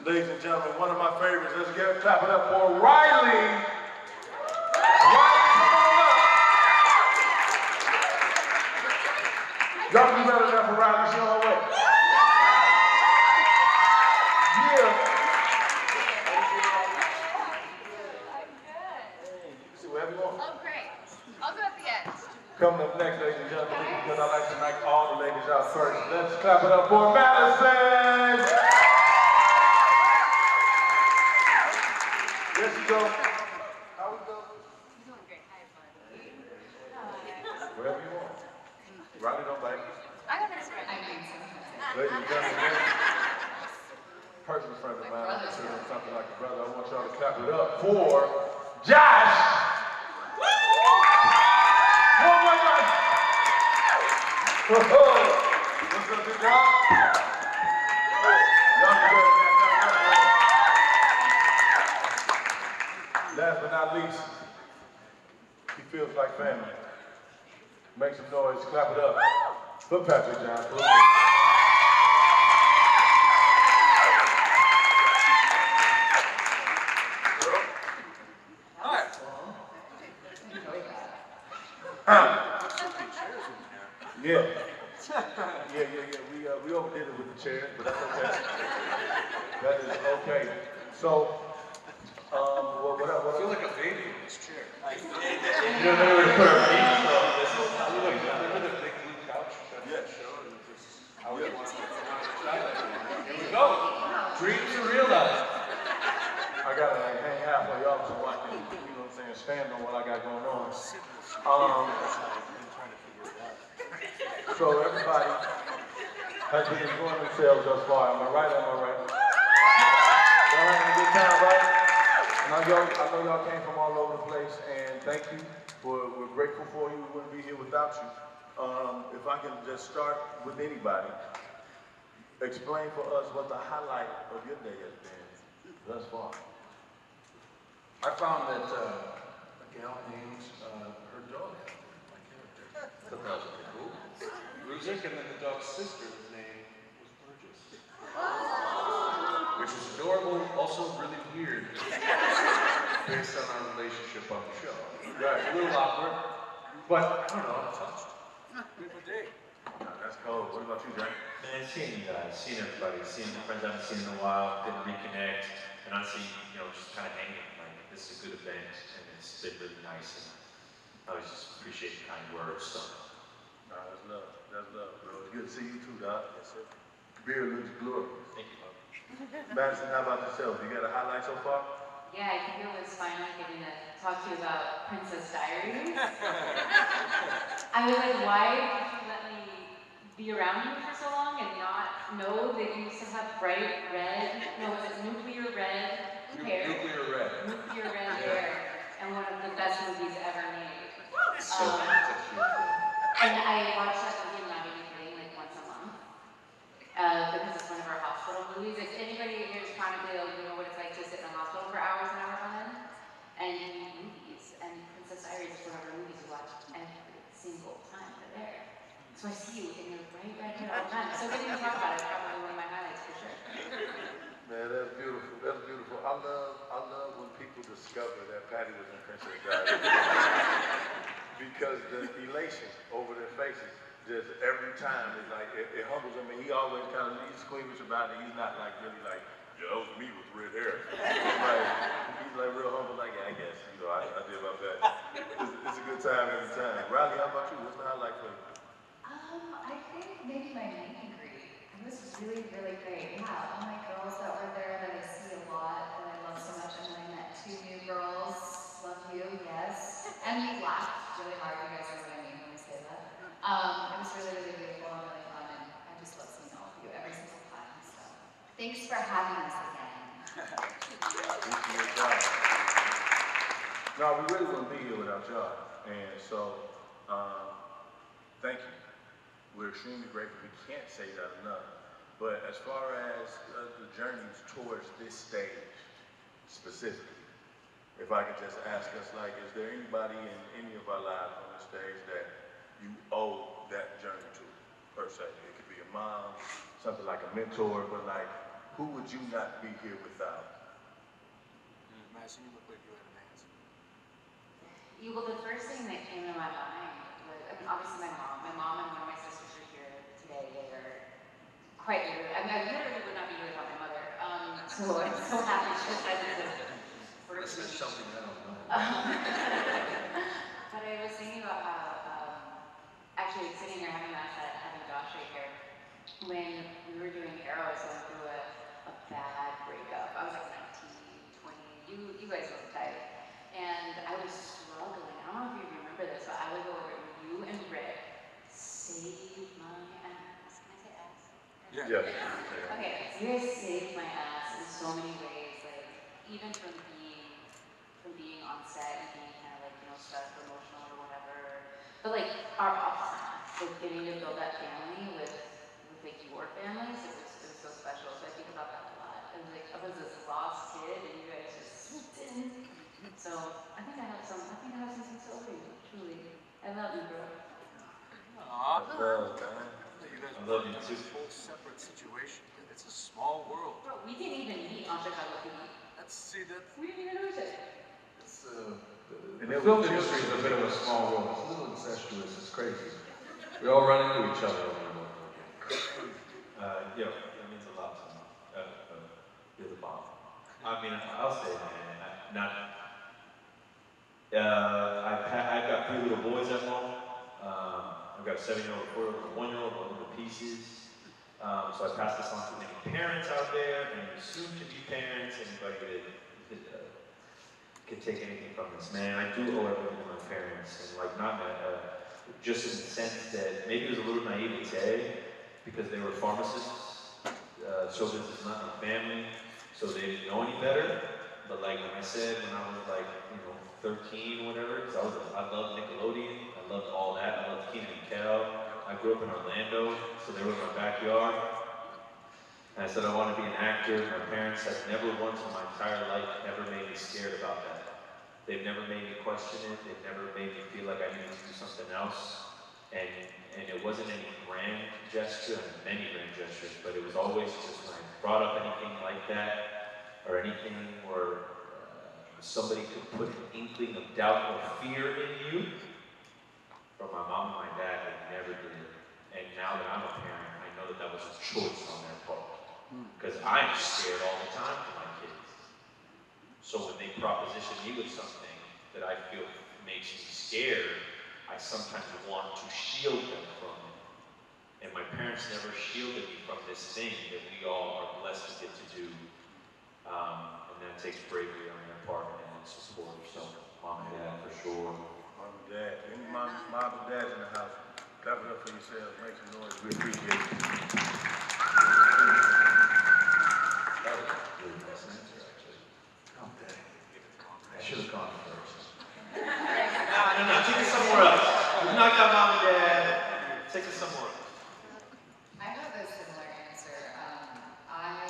Ladies and gentlemen, one of my favorites. Let's clap it up for Riley. Riley, come on up. Y'all can do better than that for Riley. She on her way. Yeah. See wherever you want. Oh, great. I'll go at the end. Coming up next, ladies and gentlemen, because I like to knock all the ladies out first. Let's clap it up for Madison. There she go. How we go? You're doing great. Hi, everybody. Wherever you want. Riley don't bite. I got this right. I think so. Ladies and gentlemen, personal friend of mine, I'm considering something like a brother. I want y'all to clap it up for Josh. One more time. What's up, big dog? Y'all can go ahead. Last but not least, he feels like family. Make some noise, clap it up for Patrick John. Yeah. We overdid it with the chairs, but that's okay. That is okay. So, what I feel like a baby in this chair. You don't know where to put our feet, so this is Remember the big blue couch that show? I always wanted to. Here we go. Dreams are realized. I gotta hang halfway up so I can, you know what I'm saying, stand on what I got going on. So everybody has been enjoying themselves thus far. Am I right? Am I right? Y'all having a good time, right? I know y'all came from all over the place, and thank you. We're grateful for you. We wouldn't be here without you. If I can just start with anybody, explain for us what the highlight of your day has been thus far. I found that a gal named her dog, my character. That was pretty cool. Music, and then the dog's sister's name was Burgess. Which is adorable, also really weird, based on our relationship on the show. Right, a little awkward, but I don't know, it's awesome. Good day. That's cool. What about you, Jack? Man, seeing everybody, seeing the friends I haven't seen in a while, getting to reconnect, and honestly, just kind of hanging. Like, this is a good event, and it's been really nice, and I always just appreciate the kind words. So. Nah, that's love. That's love, bro. It's good to see you too, Doc. Yes, sir. Beard looks glorious. Thank you, Bob. Madison, how about yourself? You got a highlight so far? Yeah, I think it was finally getting to talk to you about Princess Diaries. I was like, why did you let me be around you for so long and not know that you used to have bright red, was it nuclear red hair? Nuclear red. Nuclear red hair, and one of the best movies ever made. So, and I watch that movie, I'm not even kidding, like once a month. Because it's one of our hospital movies. If anybody here is chronically ill, you know what it's like to sit in a hospital for hours and hours on end. And you need movies. And Princess Diaries is one of our movies we watch every single time we're there. So I see you in your bright red hair all the time. So getting to talk about it is probably one of my highlights for sure. Man, that's beautiful. That's beautiful. I love when people discover that Patty was in Princess Diaries. Because the elation over their faces, just every time, it's like, it humbles him, and he always kind of, he's squeamish about it. He's not like really like, yeah, that was me with red hair. He's like real humble, like, yeah, I guess, I did my best. It's a good time every time. Riley, how about you? What's the highlight for you? I think maybe my meet and greet. And this was really, really great. Yeah, all my girls that were there that I see a lot and I love so much. And then I met 2 new girls. Love you, yes. And we laughed really hard. You guys know what I mean when I say that. It was really, really beautiful and really fun. And I just love seeing all of you every single time. So thanks for having us again. No, we really wouldn't be here without y'all. And so, thank you. We're extremely grateful. We can't say that enough. But as far as the journeys towards this stage specifically, if I could just ask us, like, is there anybody in any of our lives on this stage that you owe that journey to, per se? It could be a mom, something like a mentor, but like, who would you not be here without? Madison, you look like you had an answer. Well, the first thing that came to my mind was, I mean, obviously my mom. My mom and one of my sisters are here today. They are quite literally, I mean, I literally would not be here without my mother. So I'm so happy she decided to This is something I don't know. But I was thinking about how, actually sitting here having Josh right here, when we were doing Arrow, I was going through a bad breakup. I was like 19, 20, you guys know the type. And I was struggling. I don't know if you remember this, but I would go over you and Rick saved my ass. Can I say ass? Yeah. Okay, you guys saved my ass in so many ways, like even from being on set and being kind of like, you know, stressed or emotional or whatever. But like our off time, like getting to build that family with like your families, it was so special. So I think about that a lot. I was this lost kid and you guys just swooped in. So I think I have something to tell you, truly. I love you, bro. Aw. I love, man. You guys I love you work in too. a whole separate situation. It's a small world. Bro, we didn't even meet on Chicago PD. See that? We didn't even know each other. It's The film industry is a bit of a small world. It's a little incestuous. It's crazy. We all run into each other over and over again. Yeah, that means a lot to me. You're the bomb. I mean, I'll say, man, I've got 3 little boys at home. I've got a 7-year-old, a 4-year-old, and a 1-year-old, all little pieces. So I pass this on to many parents out there, and soon-to-be parents, anybody that can take anything from this. Man, I do owe everything to my parents, and like just in the sense that maybe it was a little naivete because they were pharmacists. Show business is not my family, so they didn't know any better. But like when I said when I was like 13 or whatever, because I loved Nickelodeon, I loved all that, I loved Keenan and Kel. I grew up in Orlando, so they were in my backyard. And I said I want to be an actor. My parents have never once in my entire life ever made me scared about that. They've never made me question it. They've never made me feel like I needed to do something else. And it wasn't any grand gesture, I mean, many grand gestures, but it was always just when I brought up anything like that, or anything where somebody could put an inkling of doubt or fear in you. From my mom and my dad, they never did. And now that I'm a parent, I know that was a choice on their part. Because I'm scared all the time for my kids. So when they proposition me with something that I feel makes me scared, I sometimes want to shield them from it. And my parents never shielded me from this thing that we all are blessed to get to do. And that takes bravery on their part and support. So mom and dad for sure. Mom and dad. Any mom and dad in the house, clap it up for yourselves. Make some noise. We appreciate it. That was a really nice answer, actually. Oh, dang. I should have gone first. No, take it somewhere else. We've knocked out mom and dad. Take it somewhere else. I have a similar answer. I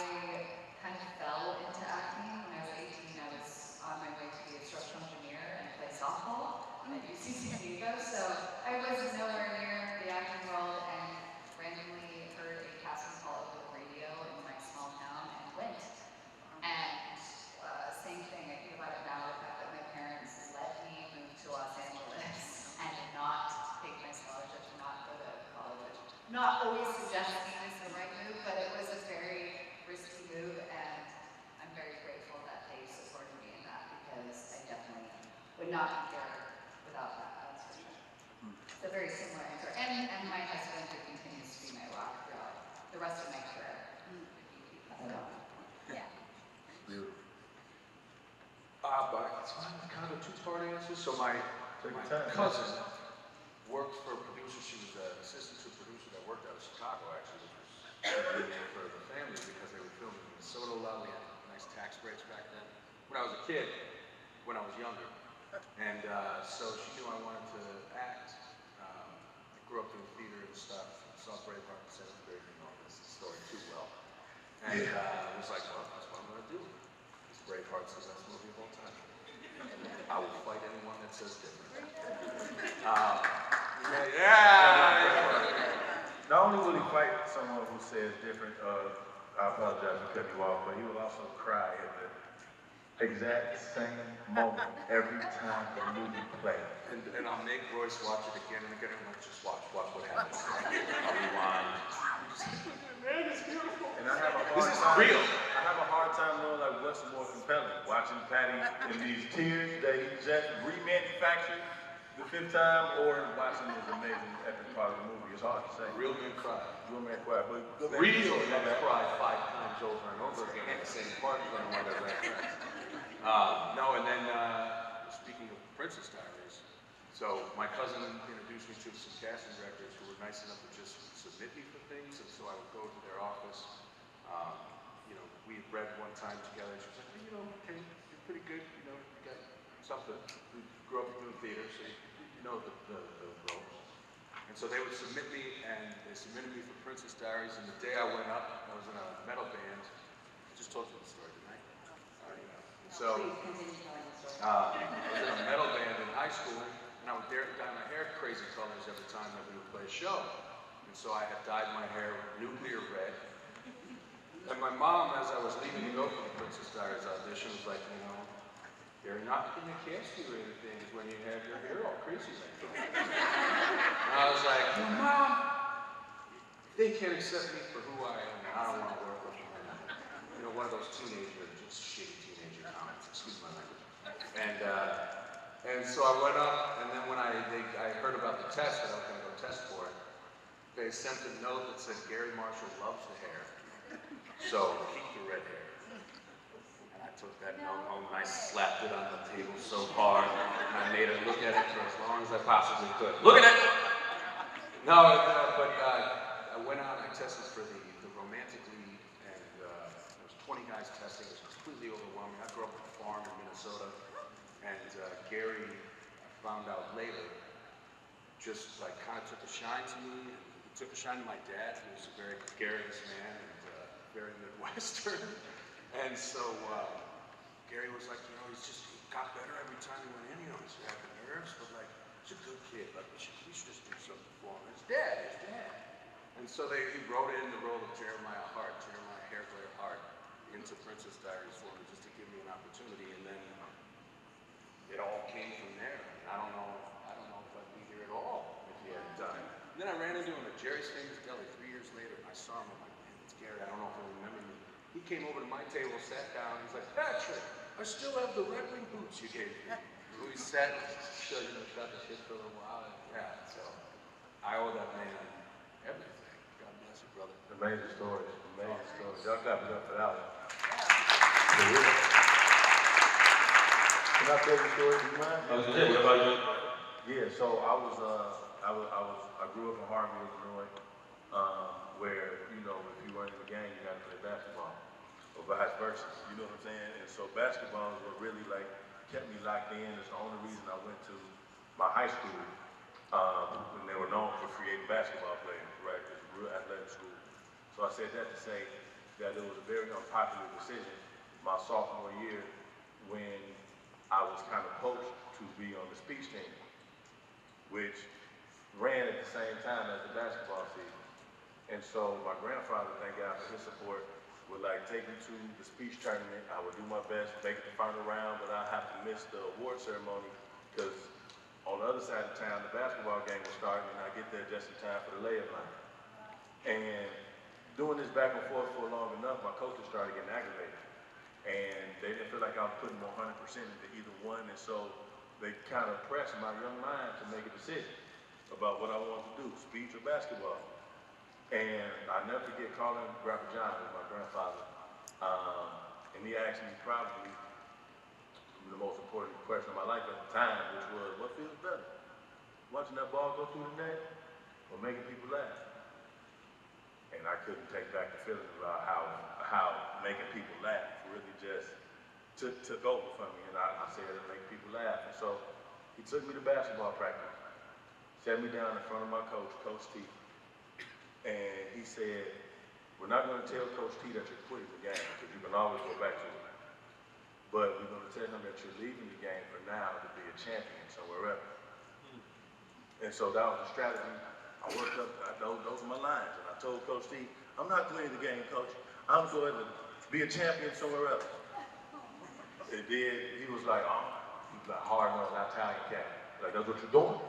kind of fell into acting when I was 18. I was on my way to be a structural engineer and play softball at UC San Diego. So I was nowhere near the acting world and randomly heard a casting call over the radio in my small town and went. And same thing, I think about it now, the fact that my parents let me move to Los Angeles and not take my scholarship, not go to college. Not always suggesting it was the right move, but it was a very risky move, and I'm very grateful that they supported me in that because I definitely would not be here without that, that's for sure. It's a very similar answer. And my husband who continues to be my rock throughout the rest of my career. Yeah. Beautiful. But it's kind of a two-part answer. So my cousin worked for a producer. She was an assistant to a producer that worked out of Chicago, actually, which was really for the family because they were filming in Minnesota a lot. We had nice tax breaks back then. When I was a kid, when I was younger. And so she knew I wanted to act. I grew up doing theater and stuff. Saw Braveheart and said, I didn't know this story too well. And I was like, well, that's what I'm going to do. Because Braveheart's the best movie of all time. I will fight anyone that says different. Yeah. Not only will he fight someone who says different, I I apologize for cutting you off, but he will also cry at the exact same moment every time the movie plays. And I'll make Royce watch it again and again. I'm like, just watch what happens. I'll rewind. Man, it's beautiful. And I have a hard This is time. real. I have a hard time knowing like what's more compelling. Watching Patty in these tears that he just remanufactured the fifth time, or watching this amazing epic part of the movie. It's hard to say. Real men cry. Real man cry, but Real men cry 5 times over and over again at the same part. No, and then speaking of Princess Diaries, so my cousin introduced me to some casting directors who were nice enough to just submit me for things, and so I would go to their office. We had read one time together, and she was like, well, okay, you're pretty good, you got something. We grew up in the theater, so you know the roles. And so they would submit me, and they submitted me for Princess Diaries, and the day I went up, I was in a metal band. I just told you the story, didn't I? So, Please continue telling the story. I was in a metal band in high school, and I would dye my hair crazy colors every time that we would play a show. And so I had dyed my hair nuclear red. And my mom, as I was leaving to go for the Princess Diaries audition, was like, they're not going to cast you or anything when you have your hair all crazy like that. And I was like, Mom, they can't accept me for who I am, and I don't want to work with them. One of those teenager, just shitty teenager comments, excuse my language. And so I went up, and then when I heard about the test that I was going to go test for it, they sent a note that said Gary Marshall loves the hair, so keep the red hair. And I took that note home and I slapped it on the table so hard, and I made her look at it for as long as I possibly could. Look at it! No, but I went out and I tested for the romantic lead, and there was 20 guys testing. It was completely overwhelming. I grew up on a farm in Minnesota, and Gary, I found out later, just like kind of took a shine to me, and he took a shine to my dad, who was a very gregarious man and very Midwestern. And so Gary was like, he got better every time he went in. He's having nerves, but like, he's a good kid. Like, we should just do something for him. His dad. And so he wrote in the role of Jeremiah Hairglare Hart, into Princess Diaries for me, just to give me an opportunity. And then it all came from there. And I don't know if I'd be here at all if he hadn't done it. And then I ran into him at Jerry's Famous Deli 3 years later, and I saw him. I'm like, man, it's Gary. I don't know if he'll remember me. He came over to my table, sat down, and he's like, Patrick, I still have the Red Wing boots you gave me. So we sat and shot the shit for a little while. And, so I owe that man everything. God bless you, brother. Amazing stories. Amazing stories. Y'all clap it up for that one. Can I tell you a story? Do you mind? What about you? Yeah, so I grew up in Harvey, Illinois, where, if you weren't in the game, you had to play basketball, or vice versa, you know what I'm saying? And so basketball is what really kept me locked in. It's the only reason I went to my high school, when they were known for creating basketball players, right? It's a real athletic school. So I said that to say that it was a very unpopular decision my sophomore year when I was kind of poached to be on the speech team, which ran at the same time as the basketball season. And so my grandfather, thank God for his support, would take me to the speech tournament. I would do my best, make it the final round, but I'd have to miss the award ceremony because on the other side of town, the basketball game was starting, and I get there just in time for the layup line. And doing this back and forth for long enough, my coaches started getting aggravated. And they didn't feel like I was putting 100% into either one, and so they kind of pressed my young mind to make a decision about what I wanted to do, speech or basketball. And I never forget calling Grandpa John, who was my grandfather, and he asked me probably the most important question of my life at the time, which was, what feels better? Watching that ball go through the net or making people laugh? And I couldn't take back the feeling about how making people laugh really just took over for me. And I said to make people laugh. And so he took me to basketball practice, sat me down in front of my coach, Coach T. And he said, we're not going to tell Coach T that you're quitting the game, because you can always go back to it. But we're going to tell him that you're leaving the game for now to be a champion somewhere else. And so that was the strategy. I worked up, those are my lines. And I told Coach T, I'm not quitting the game, Coach. I'm going to be a champion somewhere else. And then he was like, oh, he was like hard-nosed Italian cat. Like, that's what you're doing?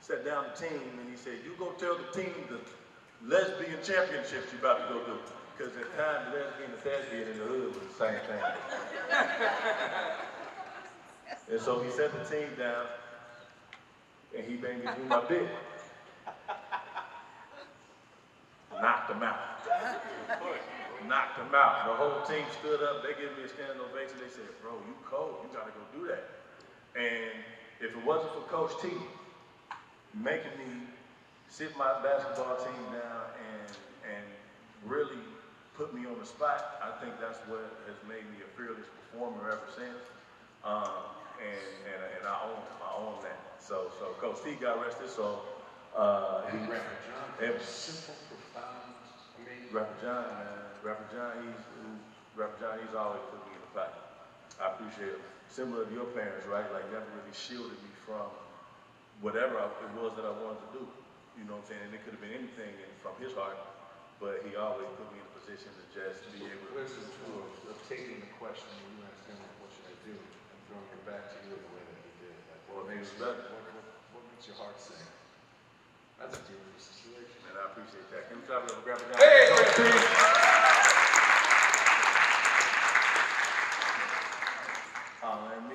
Sat down the team and he said, you go tell the team the lesbian championships you about to go do. Because at the time, the lesbian and thespian in the hood was the same thing. And so he set the team down and he made me do my bit. Knocked him out. Knocked him out. The whole team stood up. They gave me a standing ovation. They said, bro, you cold. You got to go do that. And if it wasn't for Coach T making me sit my basketball team down and really put me on the spot, I think that's what has made me a fearless performer ever since. And I own him. I own that. So Coach T got arrested. So And Rapper John, simple, profound, amazing. Rapper John, man. Rapper John, he's always put me in the fight. I appreciate it. Similar to your parents, right? Like never really shielded me from whatever it was that I wanted to do. You know what I'm saying? And it could have been anything from his heart, but he always put me in a position to just be able to. Where's the tool of taking the question that you asked him, what should I do, and throwing it back to you in the way that he did? Like, Well, it makes it better. What makes your heart sing? That's a beautiful situation. And I appreciate that. Can we clap it up for Rapper John? Hey, Coach T. Oh man,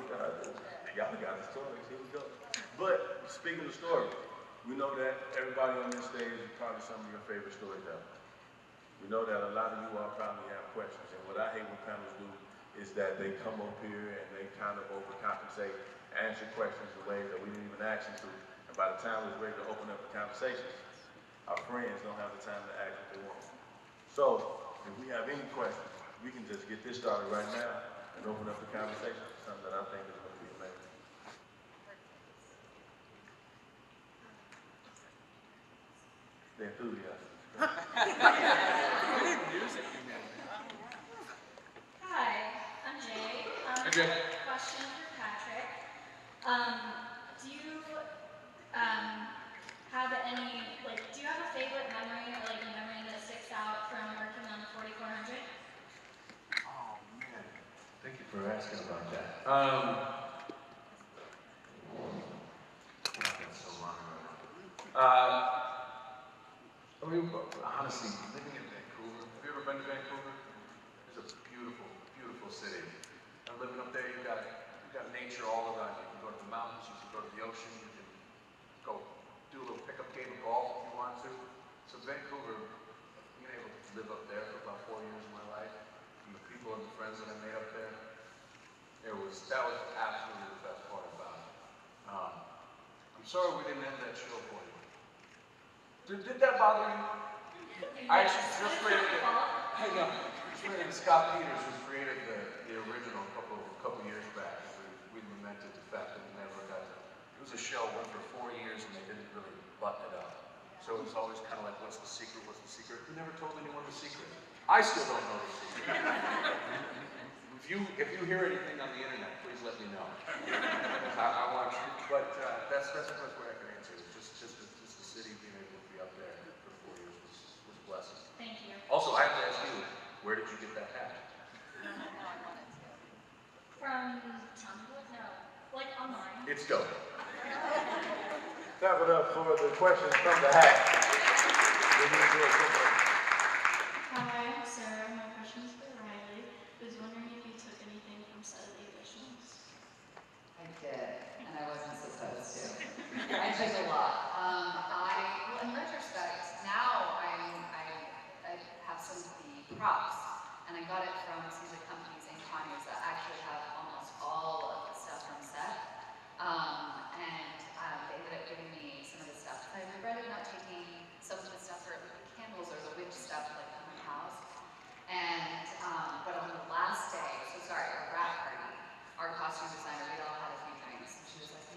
y'all got the stories. Here we go. But speaking of stories, we know that everybody on this stage is probably some of your favorite storytellers. We know that a lot of you all probably have questions, and what I hate when panels do is that they come up here and they kind of overcompensate, answer questions in ways that we didn't even ask them to, and by the time we're ready to open up the conversation, our friends don't have the time to ask what they want. So, if we have any questions, we can just get this started right now and open up the conversation for something that I think is going to be amazing. The enthusiasm. Hi, I'm Jay. Hey, Jay. Question for Patrick. Do you have any, do you have a favorite memory or a memory that sticks out from working on 4400? Oh man, thank you for asking about that. That's so long ago. I mean, honestly, living in Vancouver. Have you ever been to Vancouver? It's a beautiful, beautiful city. And living up there, you've got nature all around you. You can go to the mountains, you can go to the ocean, you can go do a little pickup game of golf if you want to. So Vancouver, being able to live up there for about 4 years of my life, and the people and the friends that I made up there, that was absolutely the best part about it. I'm sorry we didn't end that show for you. Did that bother you? I actually just created it. I know. Scott Peters, who created the original a couple years back. We lamented the fact that we never got to. It was a show went for 4 years and they didn't really button it up. So it was always kind of like, what's the secret? What's the secret? We never told anyone the secret. I still don't know the secret. If you hear anything on the internet, please let me know. I want you. But that's the best way I can answer it. Just the city being able to be up there for 4 years was a blessing. Thank you. Also, I have to ask you, where did you get that hat? From Tumblr? No. Online. It's dope. Clap it up for the questions from the hat. Hi, Sarah. My question is for Riley. I was wondering if you took anything from Saturday Editions. I did, and I wasn't supposed to. I took a lot. Well, in retrospect, now I have some of the props, and I got it from some of the companies in Conyers that actually have almost all of the stuff from set. They ended up giving me some of the stuff. I regretted not taking some of the stuff for the candles or the witch stuff like in my house. But on the last day, our wrap party, our costume designer, we all had a few drinks. And she was like,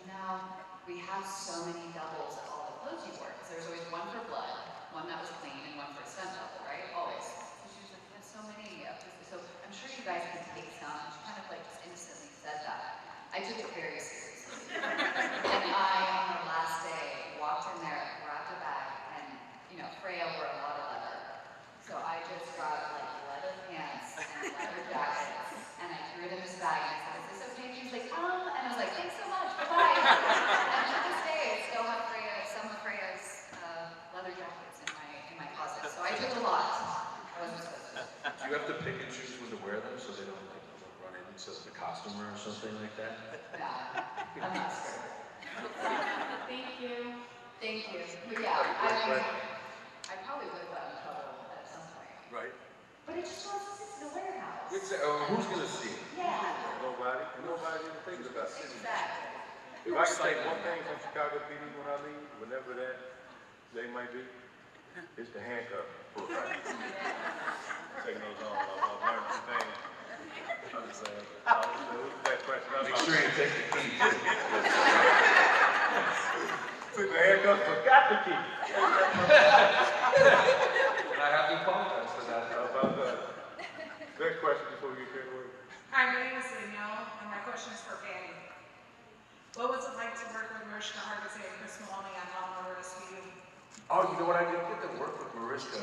we have so many doubles of all the clothes you wore. Because there was always one for blood, one that was clean, and one for a stunt double, right? Always. So she was like, we have so many of this. So I'm sure you guys can take some. And she kind of just instantly said that. I took it very seriously. And I, on the last day, walked in there, grabbed a bag, and, Freya wore a lot of leather. So I just got leather so they don't like run into the costumer or something like that? Nah, I'm not scared. Thank you. Thank you. But yeah, I probably would have gotten in trouble at some point. Right. But it just wants to sit in the warehouse. Who's gonna see it? Yeah. Nobody even thinks about it. Exactly. If I can take one thing from Chicago PD when I leave, whenever that day might be, it's the handcuff for a fight. Taking those on, I've learned some things. I'm just saying, who's that question? Make sure you take the key. Took the handcuff, forgot the key. And I have to apologize for that. How about that? Next question before we get carried away. Hi, my name is Danielle, and my question is for Patty. What was it like to work with Mariska Hargitay and Chris Maloney on How Mariska You? Oh, you know what? I didn't get to work with Mariska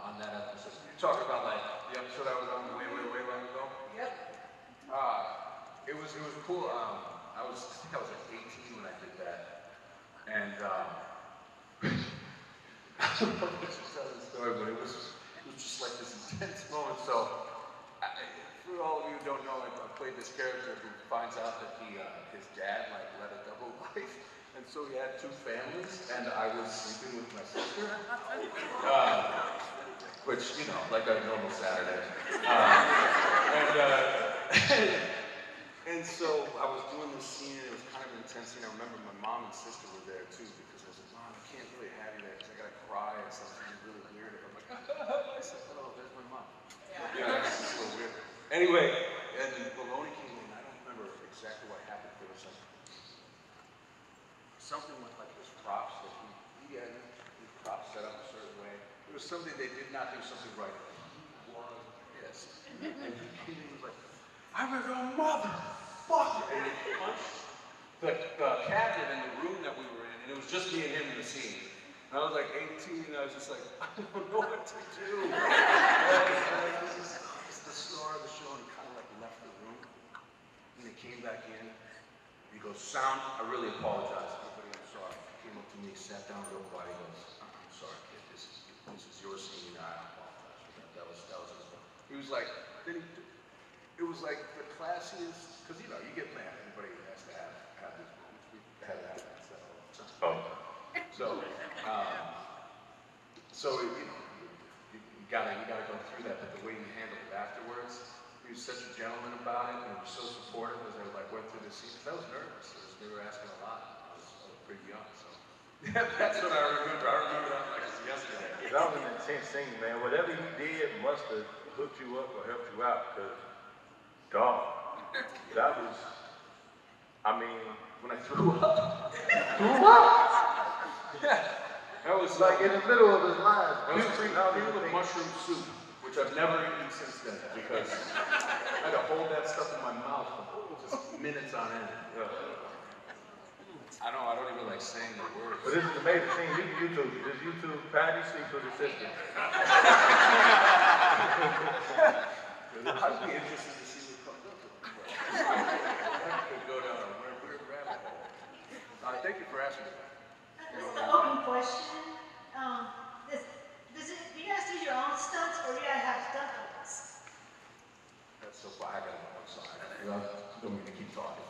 on that episode. You're talking about like the episode I was on way long ago? Yep. It was cool. I think I was like 18 when I did that. And I don't know if I should tell this story, but it was just like this intense moment. So, for all of you who don't know, I played this character who finds out that his dad like led a double life, and so he had two families, and I was sleeping with my sister, which like a normal Saturday, and so I was doing this scene, and it was kind of intense. And I remember my mom and sister were there too, because I was like, Mom, I can't really have you there because I gotta cry and something really weird. And I'm like, I said, oh, there's my mom. Yeah, it's just so weird. Anyway, and then Maloney came in. I don't remember exactly what happened. There was something with like his props that he had his props set up a certain way. It was something they did not do something right. He was pissed. And he came in and was like, I'm a motherfucker. And he punched the cabinet in the room that we were in, and it was just me and him in the scene. And I was like 18, and I was just like, I don't know what to do. This is the star of the show, and he kind of like left the room. And he came back in. He goes, Sound, I really apologize. Everybody, I'm sorry. He came up to me, sat down real quiet. He goes, I'm sorry, kid. This is your scene. I apologize for that. That was his one. He was like, it was like the classiest, because you get mad. Everybody has to have these moments. We had that all the time. So you gotta go through that. But the way he handled it afterwards, he was such a gentleman about it, and he was so supportive as I went through the scene. I was nervous. They were asking a lot. I was pretty young, so that's what I remember. I remember that like it was yesterday. That was an intense scene, man. Whatever he did must have hooked you up or helped you out, because, dog, that was, When I threw up. Yeah. That was like in the middle of his lines. That was cream with mushroom soup, which I've never eaten since then because I had to hold that stuff in my mouth for just minutes on end. I don't even like saying the words. But this is an amazing scene. You can YouTube. Just YouTube Patty sleeps with his sister. I'd be interested to see what comes up with it. I could go down a weird rabbit hole. Thank you for asking me that. This is an open question. Do you guys do your own stunts or do you guys have stunt doubles? That's so far. I gotta go. I'm sorry. I don't mean to keep talking.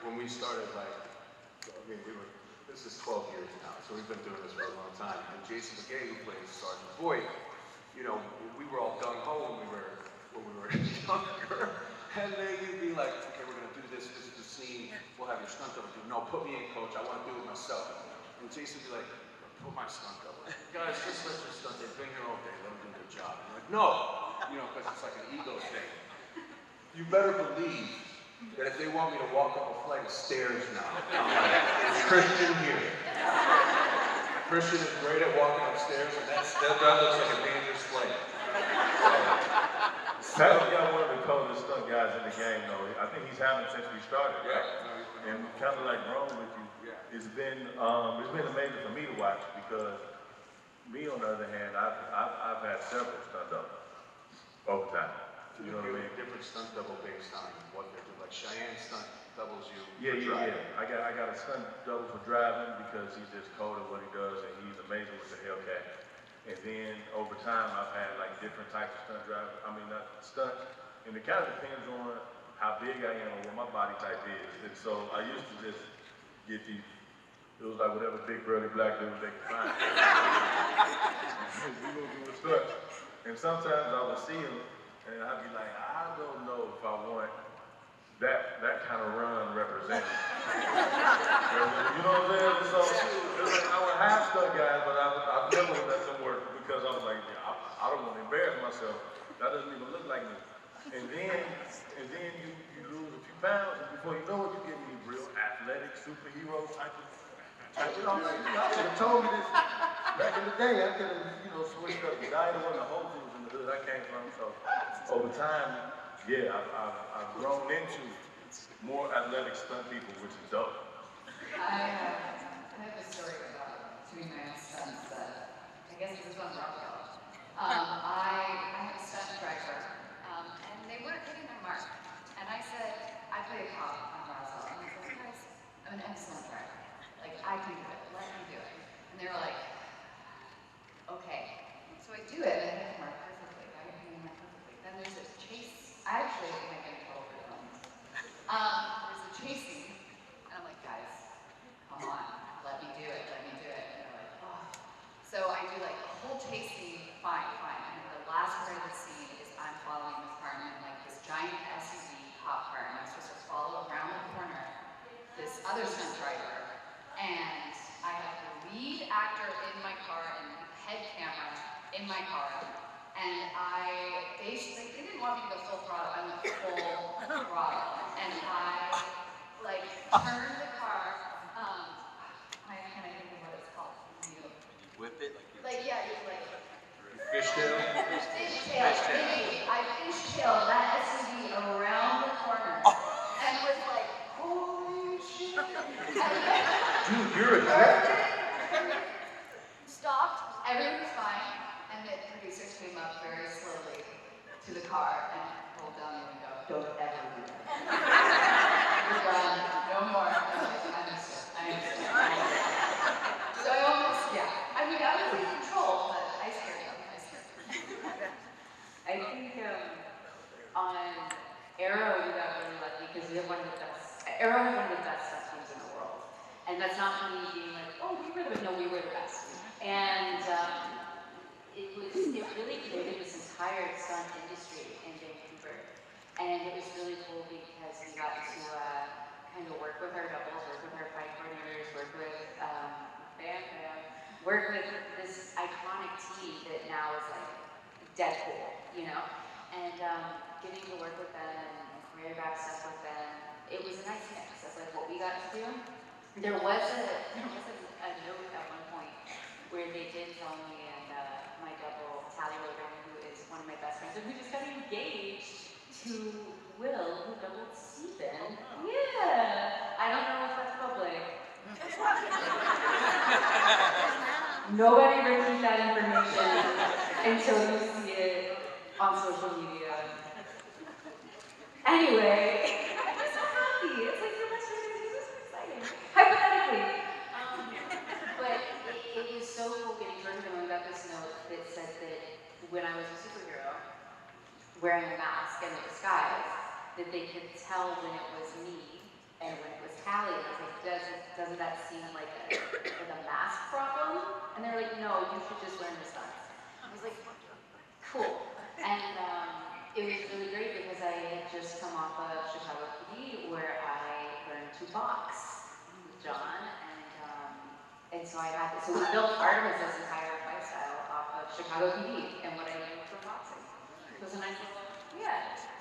When we started, this is 12 years now, so we've been doing this for a long time. And Jason McGay, who plays Sergeant Boyd, we were all gung ho when we were younger. And then you'd be like, okay, we're gonna do this. This is the scene. We'll have your stunt double do. No, put me in, coach. I want to do it myself. And Jason would be like, put my stunt double. Guys, just let your stunt. They've been here all day. Let them do their job. And I'm like, no, because it's like an ego thing. You better believe that if they want me to walk up a flight of stairs now, I'm like, it's Christian here. Christian is great at walking upstairs, and that looks like a dangerous flight. Patty's got one of the coldest stunt guys in the game, though. I think he's had him since we started, right? Yeah. And kind of like growing with you. Yeah. It's been amazing for me to watch, because me, on the other hand, I've had several stunt doubles over time. You know what I mean? Different stunt double based on what they're doing. Like Cheyenne stunt doubles you. Yeah. I got a stunt double for driving because he's just cold at what he does, and he's amazing with the Hellcat. And then over time, I've had like different types of stunt drivers. I mean, not stunts. And it kind of depends on how big I am or what my body type is. And so I used to just get these, it was like whatever big burly black dude they could find. We gonna do a stunt. And sometimes I would see them and I'd be like, I don't know if I want that kind of run represented. You know what I'm saying? So it was like I would have stunt guys, but I've never let them work because I was like, yeah, I don't want to embarrass myself. That doesn't even look like me. And then you lose a few pounds, and before you know it, you get these real athletic superhero type of. You know, like, I could have told me this back in the day. I could have, switched up the diet or the Whole Foods in the hood I came from. So over time, yeah, I've grown into more athletic stunt people, which is dope. I have a story about doing my own stunts that I guess this one's rough about. I have a stunt driver, and they weren't hitting their mark. And I said, I play a cop on Roswell, and I said, guys, I'm an excellent driver. Like, I can do it. Let me do it. And they were like, okay. So I do it, and I hit the mark perfectly. I hit the mark perfectly. Then there's this chase. I actually think I get in trouble for films. There's a chase scene, and I'm like, guys, come on, let me do it, let me do it. And they're like, oh. So I do like the whole chase scene, fine. And then the last part of the scene is I'm following this car, and I'm like this giant SUV cop car, and I'm supposed to follow around the corner this other stunt driver, and I have the lead actor in my car and the head camera in my car. And they didn't want me to go full throttle. I went full throttle. And I, turned the car, I can't think of what it's called. Whip it? Fishtail? Fishtail. I fishtailed that SUV around the corner. And was like, holy shit. Dude, you're a drifter. Stopped, everything was fine. And the producers came up very slowly to the car and rolled down the window. Don't ever do that. You're done. No more. I understand. So I almost, I mean, I was in control, but I scared them. I think on Arrow we got really lucky because we have one of the best. Arrow had one of the best stunt teams in the world, and that's not me being like, oh, we were the best. And it really created this entire stunt industry in Vancouver, and it was really cool because we got to kind of work with our doubles, work with our fight coordinators, work with work with this iconic team that now is like dead cool, and getting to work with them and choreograph stuff with them, it was a nice mix of like what we got to do. There was a note at one point where they did tell me and my double, Tally Logan, who is one of my best friends, and who just got engaged to Will, who doubled Stephen. Yeah, I don't know if that's public. Nobody repeat that information until you see it on social media. Anyway, I'm so happy. It's like your best friend is so exciting. Hypothetically. But it was so cool getting to work with them. We got this note that said that when I was a superhero, wearing a mask and a disguise, that they could tell when it was me and when it was Callie. And I was like, doesn't that seem like a mask problem? And they were like, no, you should just learn the stunts. I was like, cool. And it was really great because I had just come off of Chicago PD where I learned to box with John, and so I had this. So we built Artemis's entire lifestyle off of Chicago PD and what I knew from boxing. It was a nice little, so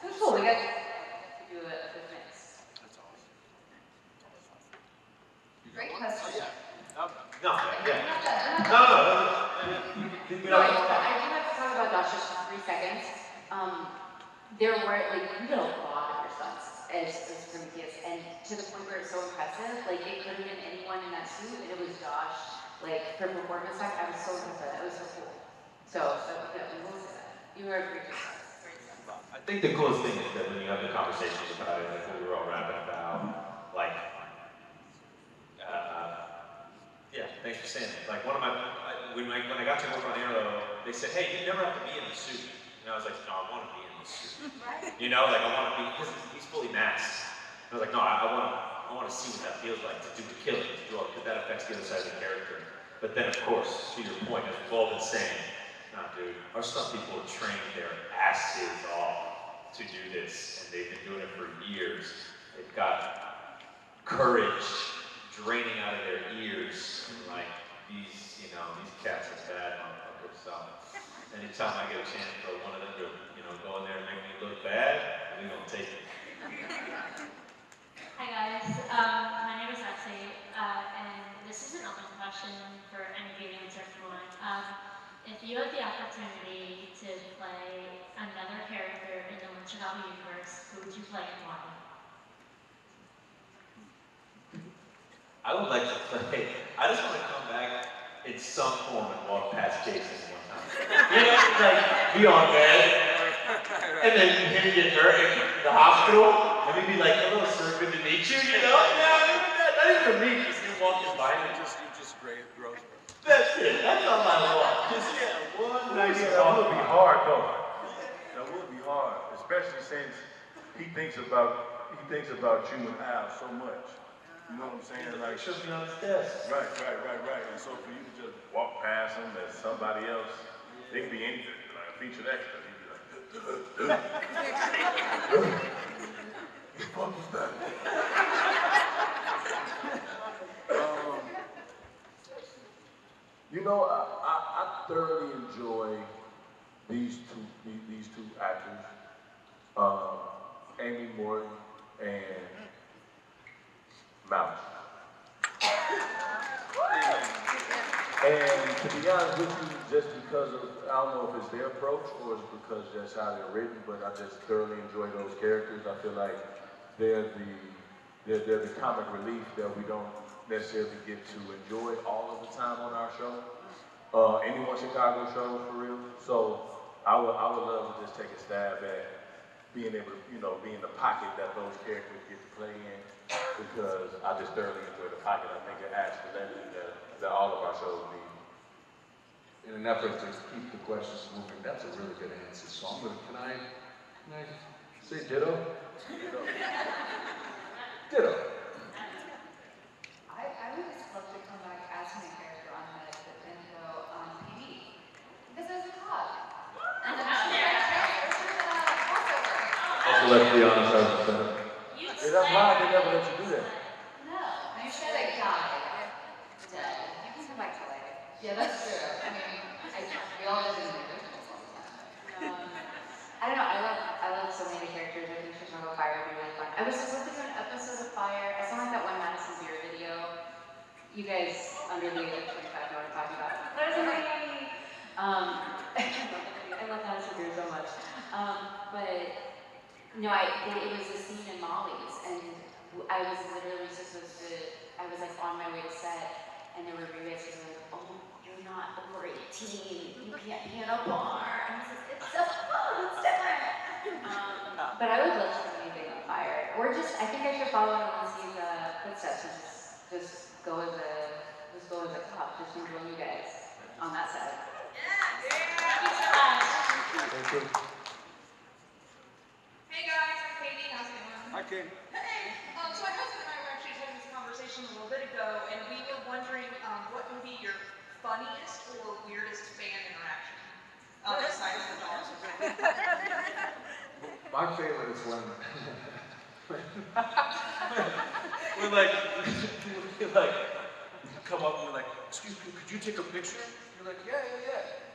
it was cool. We got to do a good mix. That's awesome. Great question. No, yeah. No. I do have to talk about Josh just for 3 seconds. There were, we did a lot of your stunts as Prometheus, and to the point where it's so impressive, it could have been anyone in that suit, and it was Josh. For performance time, I was so impressed by that. It was so cool. So yeah, we will say that. You were a great stunt. I think the coolest thing is that when you have the conversations about it, what we were all rapping about, thanks for saying it. One of my, when I got to work on Arrow, they said, hey, you never have to be in the suit. And I was like, no, I want to be in the suit. You know, like I want to be, because he's fully masked. And I was like, no, I want to see what that feels like to do the killing, to do all, because that affects the other side of the character. But then, of course, to your point, as we've all been saying, nah, dude, our stunt people have trained their asses off to do this, and they've been doing it for years. They've got courage draining out of their ears, and like these, you know, these cats are bad motherfuckers. So anytime I get a chance for one of them to, you know, go in there and make me look bad, we gonna take it. Hi guys, my name is Betsy, and this is an open question for any answer if you want. If you had the opportunity to play another character in the Wichita universe, who would you play and why? I would like to play, I just want to come back in some form and walk past Jason one time. You know, like, be on bed, and then him get hurt in the hospital, and we'd be like, hello sir, good to meet you, you know? Yeah, not even to meet, just him walking by me. Just great growth. That's it, that's all I want. Just, yeah, one nice Yeah, that would be hard though. That would be hard, especially since he thinks about you and Al so much. You know what I'm saying? Like, should be on his desk. Right. And so for you to just walk past him as somebody else, it could be anything. Like a featured extra, he'd be like, what the fuck was that? You know, I thoroughly enjoy these two actors, Amy Morton and Mouse. And to be honest with you, just because of, I don't know if it's their approach or it's because that's how they're written, but I just thoroughly enjoy those characters. I feel like they're the comic relief that we don't necessarily get to enjoy all of the time on our show. Any more Chicago shows for real. So I would love to just take a stab at being able to, you know, be in the pocket that those characters get to play in, because I just thoroughly enjoy the pocket. I think it adds to that all of our shows need. In an effort to keep the questions moving, that's a really good answer. So I'm gonna, can I say ditto? Ditto. I would just love to come back as my character on Madison and go on TV. Because as a cop. And then Also, let's be honest, I was better. Yeah, that's why they never let you do that. no, you said I died. Dead. You can come back to life. Yeah, that's true. I mean, we all live in the originals all the time. I don't know, I love so many characters. I think Chicago Fire would be really fun. I was just listening to an episode of Fire. I saw like that one Madison Beer video. You guys under the age of 25 know what I'm talking about. There's a lady! I love Madison Beer so much. But no, it was a scene in Molly's, and I was literally supposed to, I was like on my way to set, and there were rebates who were like, oh, you're not over 18, you can't be in a bar. And I was like, it's so fun, it's different. But I would love to do anything on Fire. Or just, I think I should follow in Lindsay's footsteps and just go as a cop, just enjoy you guys on that side. Thank you so much. Thank you. Hey guys, I'm Katie. How's it going? Hi, Katie. Hey. So my husband and I were actually having this conversation a little bit ago, and we were wondering what would be your funniest or weirdest fan interaction besides the dogs. My favorite is when We're like, come up and we're like, excuse me, could you take a picture? you're like, yeah.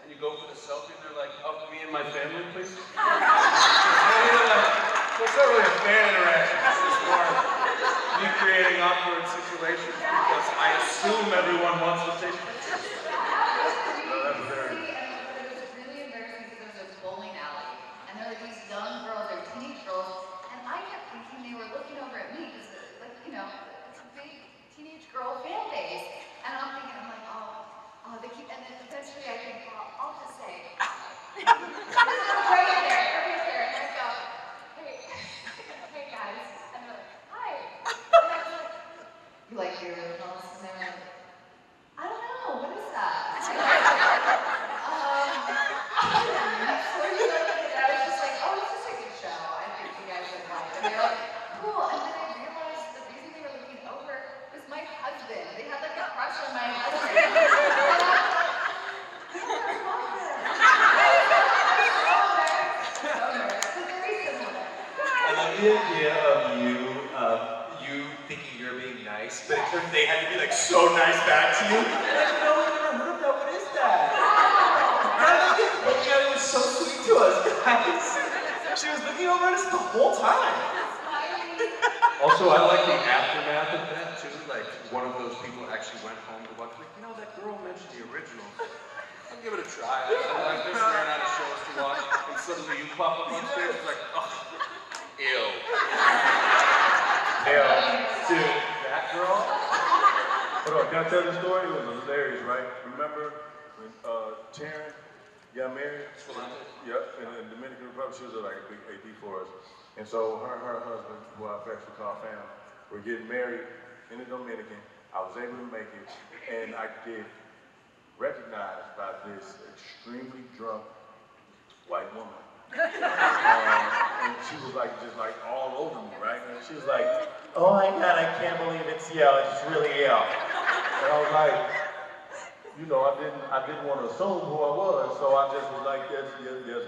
And you go for the selfie and they're like, of me and my family, please? So it's not really a fan interaction, it's just more me creating awkward situations because I assume everyone wants to take pictures. It was really embarrassing because there was a bowling alley, and there were these young girls, they were teenage girls, and I kept thinking they were looking over at me because, like, you know, it's a big teenage girl fan base, and I'm thinking, I'm like, oh, they keep, and then eventually I think, well, I'll just say, right there, and I go, hey guys, and they're like, hi, and I was like, you like your originals? And they were like, I don't know. the idea of you thinking you're being nice, but they had to be like so nice back to you. Like, no, we never heard of that. What is that? But you know, it was so sweet to us, guys. She was looking over at us the whole time. Also, I like the aftermath of that too. Like one of those people actually went home to watch. Like, you know, that girl mentioned the original. I'll give it a try. Like they're staring at a shows to watch, and suddenly you pop up on stage. It's like, ugh, ew. Dude, that girl. Hold on, can I tell the story? It was hilarious, right? Remember when Taryn got married? Yep, in the Dominican Republic, she was like a big AD for us. And so her and her husband, who I affectionately call family, were getting married in the Dominican. I was able to make it, and I get recognized by this extremely drunk white woman. And she was like, just like all over me, right? And she was like, oh my God, I can't believe it's you, it's really you. And I was like, you know, I didn't want to assume who I was, so I just was like, yes,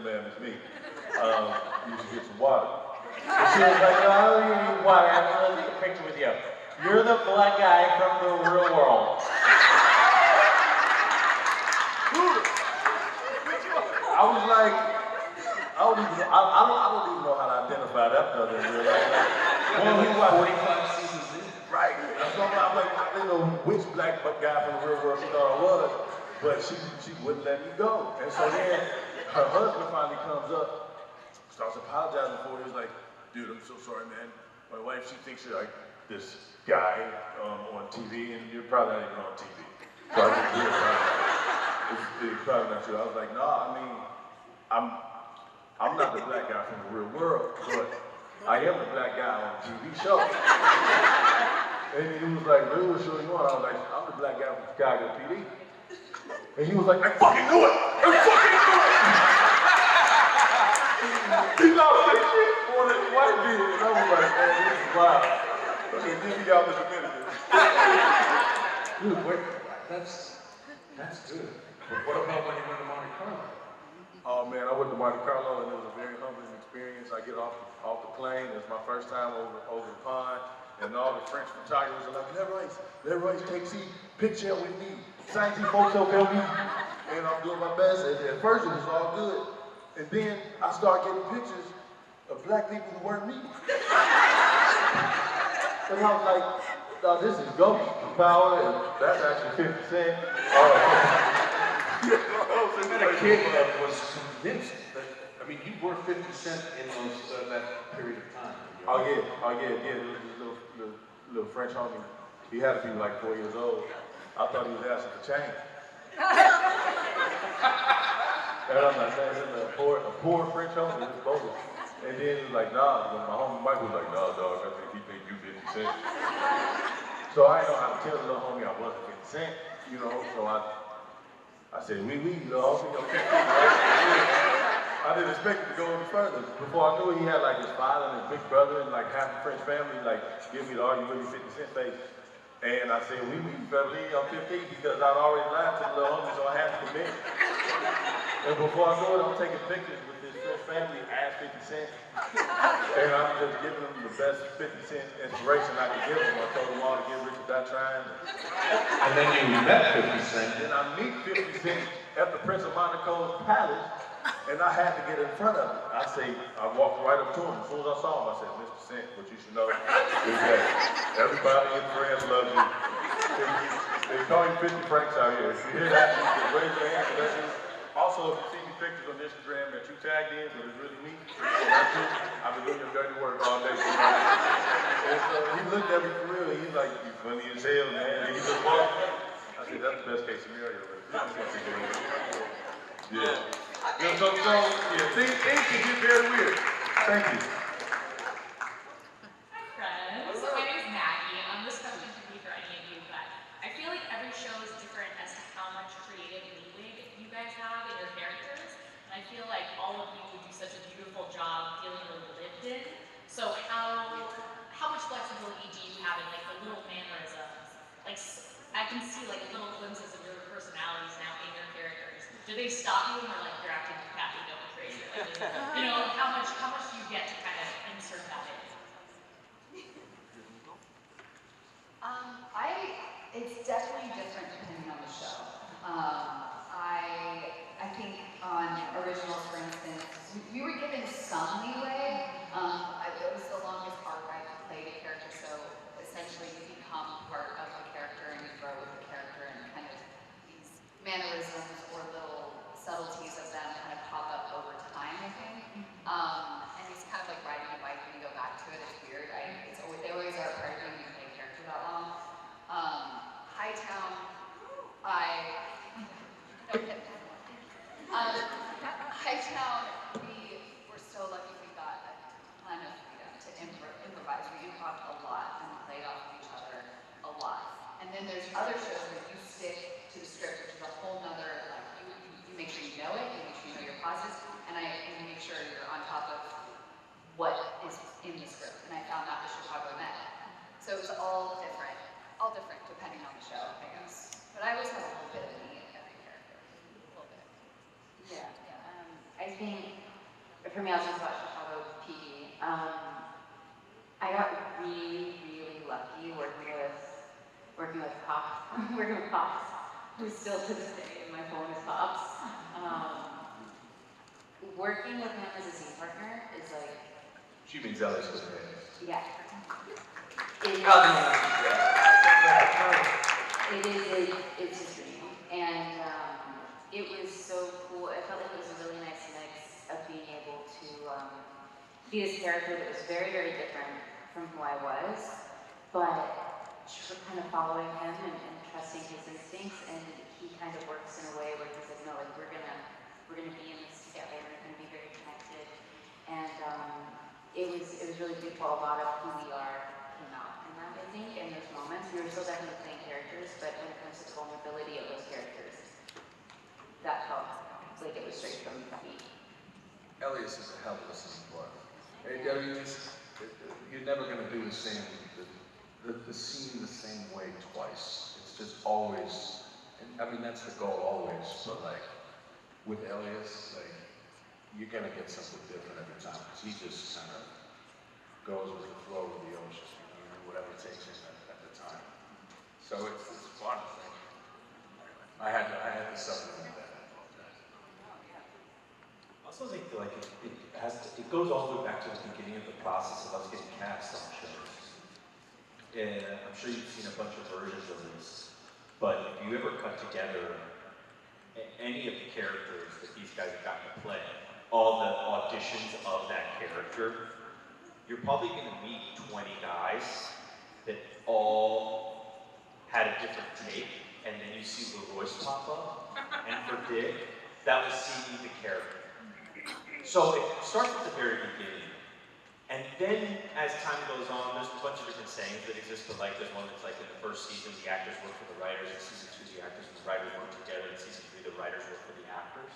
ma'am, it's me. You should get some water. And she was like, oh, you need water, I'm gonna take a picture with you. You're the black guy from the real world. I was like, I don't even know how to identify that brother in real life. Well, he was 45 seasons in. right. So I'm like, I didn't know which black guy from the real world she thought I was, but she wouldn't let me go. And so then her husband finally comes up, starts apologizing for it. He's like, dude, I'm so sorry, man. My wife, she thinks you're like this guy on TV, and you're probably not even on TV. So I just did it. It's probably not true. I was like, no, I mean, I'm not the black guy from the real world, but I am the black guy on a TV show. And he was like, really, what show you on? I was like, I'm the black guy from Chicago PD. And he was like, I fucking knew it! I fucking knew it! He lost his shit for this white dude. And I was like, man, this is wild. Okay, give me y'all the Dominican. Dude, wait, that's good. But what about when you went to Monte Carlo? Oh man, I went to Monte Carlo and it was a very humbling experience. I get off the plane, it was my first time over the pond, and all the French photographers are like, LaRoyce, take see, picture with me, sign see photo with me. And I'm doing my best, and at first it was all good. And then I start getting pictures of black people who weren't me. And I was like, oh, this is Ghost Power, and that's actually 50 Cent. That kid was convinced that, I mean, you were 50 Cent in that period of time. Oh yeah. This little French homie, he had to be like 4 years old. I thought he was asking for change. And I'm like, man, this is a poor French homie, this is bogus. And then he was like, nah, when my homie Mike was like, nah, dog, I think he paid you 50 cents. So I didn't know how to tell the little homie I wasn't 50 cents, you know, so I said, oui, little homie, okay. I didn't expect it to go any further. Before I knew it, he had like his father and his big brother and like half the French family, like, give me the "Are you really 50 Cent" face. And I said, oui, family, I'm 50 because I'd already lied to the little homie, so I had to commit. And before I knew it, I'm taking pictures with this French family as 50 Cent. And I'm just giving them the best 50 Cent inspiration I could give them. I told them all to get rich without trying. And then you met 50 Cent. Then I meet 50 Cent at the Prince of Monaco's palace, and I had to get in front of him. I walked right up to him. As soon as I saw him, I said, Mr. Cent, what you should know is that everybody in France loves you. They call you 50 francs out here. If you hear that, just raise your hand. That's you. Also, if you see me pictures on Instagram that you tagged in, but it's really me, that's you. I've been doing your dirty work all day. And so he looked at me for real, and he's like, you funny as hell, man. And he just walked. I said, that's the best case scenario. Yeah. So things can get very weird. Thank you. Hi, friends. So my name is Maggie. This question could be for any of you, but I feel like every show is different as to how much creative leeway you guys have in your characters. And I feel like all of you would do such a beautiful job feeling really lived in. So how much flexibility do you have in like the little mannerisms? Like I can see like little glimpses of your personalities now in your characters. Do they stop you when they're like, you're acting with Kathy, don't be crazy? Like, you know, how much do you get to kind of insert that in? And there's other shows where you stick to the script, which is a whole nother, like, you make sure you know it, you make sure you know your pauses, and you make sure you're on top of what is in the script. And I found that with Chicago Med. So it was all different depending on the show, I guess. But I always have a little bit of me in every character, a little bit. Yeah. I think, for me, I'll just watch Chicago PD. I got really, really lucky working with Pops, who still to this day in my phone is Pops. Working with him as a scene partner is like, She means Ellis was there. yeah. It's a dream. And it was so cool. I felt like it was a really nice mix of being able to be this character that was very, very different from who I was, but kind of following him and trusting his instincts. And he kind of works in a way where he's like, no, like we're gonna be in this together. We're gonna be very connected. And it was really beautiful. A lot of who we are came out in that, I think, in those moments. We were still definitely playing characters, but when it comes to the vulnerability of those characters, that felt like it was straight from me. Elias is a hell of a scene partner. You're never going to do the scene the same way twice. It's just always, I mean, that's the goal always, but like, with Elias, like, you're going to get something different every time, because he just kind of goes with the flow of the ocean, you know, whatever it takes him at the time. So it's fun, I think. I had to supplement that. I also think that, like, it goes all the way back to the beginning of the process of us getting cast on shows. And I'm sure you've seen a bunch of versions of this, but if you ever cut together any of the characters that these guys have gotten to play, all the auditions of that character, you're probably going to meet 20 guys that all had a different take, and then you see LaRoyce pop up, and for Dick, that was seeing the character. So it starts at the very beginning, and then as time goes on, there's a bunch of different sayings that exist, but like there's one that's like in the first season, the actors work for the writers, in season 2, the actors and the writers work together, in season 3, the writers work for the actors.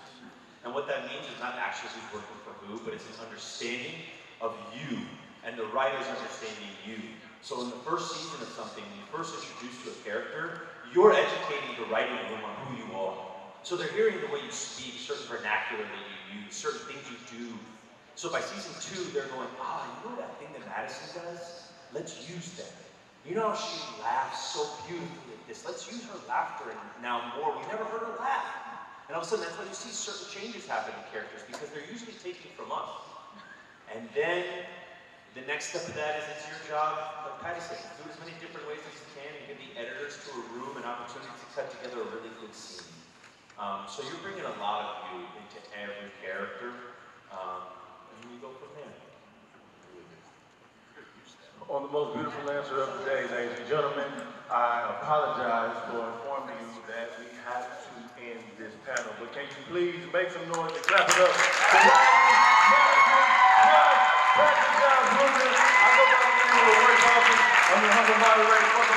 And what that means is not actually who's working for who, but it's an understanding of you, and the writers understanding you. So in the first season of something, when you first introduce to a character, you're educating the writing room on who you are. So they're hearing the way you speak, certain vernacular that you use, certain things you do. So by season 2, they're going, you know that thing that Madison does? Let's use that. You know how she laughs so beautifully at this? Let's use her laughter now more. We never heard her laugh. And all of a sudden, that's why you see certain changes happen in characters, because they're usually taking from us. And then the next step of that is it's your job, like Patty said, to do as many different ways as you can and give the editors to a room an opportunity to cut together a really good scene. So you're bringing a lot of you into every character, and we go from there. On the most beautiful answer of the day, ladies and gentlemen, I apologize for informing you that we have to end this panel, but can you please make some noise and clap it up for Madison, Flueger. I go by the name of LaRoyce Hawkins. I'm your humble moderator.